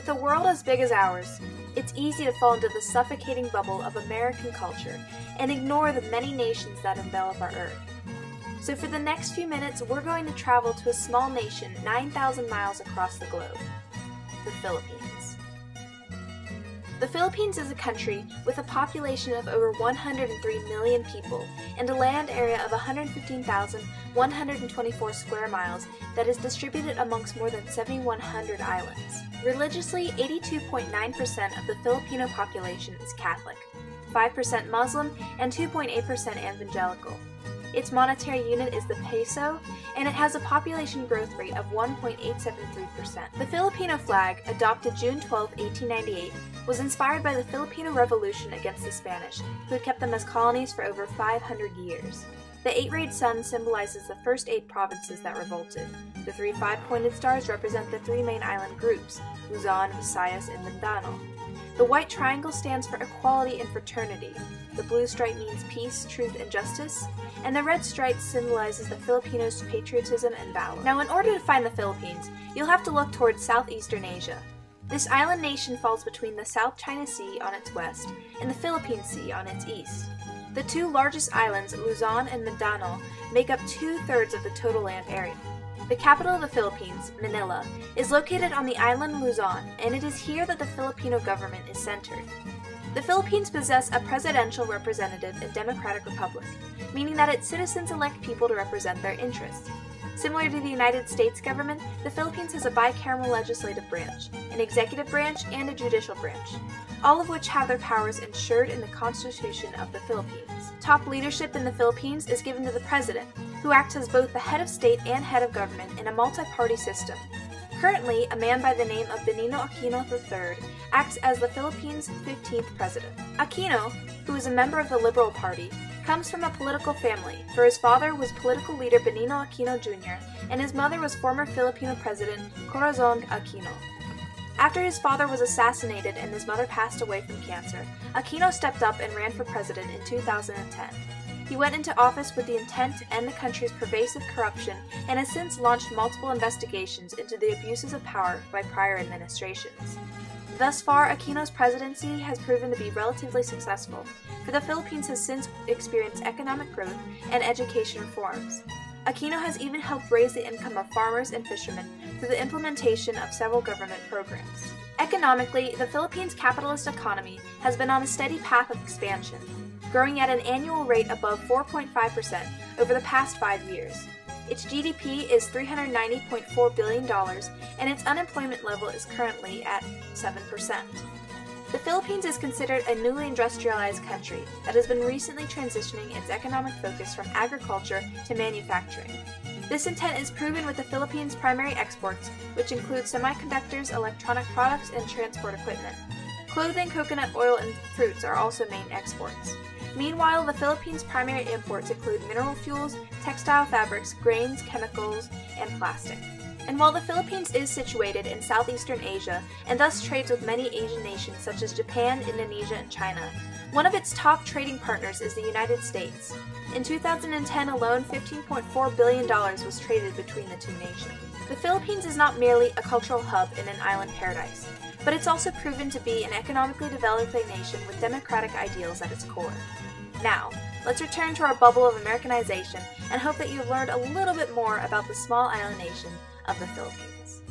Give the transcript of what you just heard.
With a world as big as ours, it's easy to fall into the suffocating bubble of American culture and ignore the many nations that envelop our Earth. So for the next few minutes, we're going to travel to a small nation 9,000 miles across the globe, the Philippines. The Philippines is a country with a population of over 103 million people and a land area of 115,124 square miles that is distributed amongst more than 7,100 islands. Religiously, 82.9% of the Filipino population is Catholic, 5% Muslim, and 2.8% evangelical. Its monetary unit is the peso, and it has a population growth rate of 1.873%. The Filipino flag, adopted June 12, 1898, was inspired by the Filipino Revolution against the Spanish, who had kept them as colonies for over 500 years. The 8-rayed sun symbolizes the first 8 provinces that revolted. The 3 5-pointed stars represent the 3 main island groups, Luzon, Visayas, and Mindanao. The white triangle stands for equality and fraternity. The blue stripe means peace, truth, and justice, and the red stripe symbolizes the Filipinos' patriotism and valor. Now, in order to find the Philippines, you'll have to look towards Southeastern Asia. This island nation falls between the South China Sea on its west and the Philippine Sea on its east. The 2 largest islands, Luzon and Mindanao, make up 2/3 of the total land area. The capital of the Philippines, Manila, is located on the island Luzon, and it is here that the Filipino government is centered. The Philippines possess a presidential representative and democratic republic, meaning that its citizens elect people to represent their interests. Similar to the United States government, the Philippines has a bicameral legislative branch, an executive branch, and a judicial branch, all of which have their powers ensured in the Constitution of the Philippines. Top leadership in the Philippines is given to the President, who acts as both the head of state and head of government in a multi-party system. Currently, a man by the name of Benigno Aquino III acts as the Philippines' 15th president. Aquino, who is a member of the Liberal Party, comes from a political family, for his father was political leader Benigno Aquino Jr., and his mother was former Filipino President Corazon Aquino. After his father was assassinated and his mother passed away from cancer, Aquino stepped up and ran for president in 2010. He went into office with the intent to end the country's pervasive corruption and has since launched multiple investigations into the abuses of power by prior administrations. Thus far, Aquino's presidency has proven to be relatively successful, for the Philippines has since experienced economic growth and education reforms. Aquino has even helped raise the income of farmers and fishermen through the implementation of several government programs. Economically, the Philippines' capitalist economy has been on a steady path of expansion, growing at an annual rate above 4.5% over the past 5 years. Its GDP is $390.4 billion, and its unemployment level is currently at 7%. The Philippines is considered a newly industrialized country that has been recently transitioning its economic focus from agriculture to manufacturing. This intent is proven with the Philippines' primary exports, which include semiconductors, electronic products, and transport equipment. Clothing, coconut oil, and fruits are also main exports. Meanwhile, the Philippines' primary imports include mineral fuels, textile fabrics, grains, chemicals, and plastic. And while the Philippines is situated in Southeastern Asia and thus trades with many Asian nations such as Japan, Indonesia, and China, one of its top trading partners is the United States. In 2010 alone, $15.4 billion was traded between the 2 nations. The Philippines is not merely a cultural hub in an island paradise, but it's also proven to be an economically developing nation with democratic ideals at its core. Now, let's return to our bubble of Americanization and hope that you've learned a little bit more about the small island nation of the Philippines.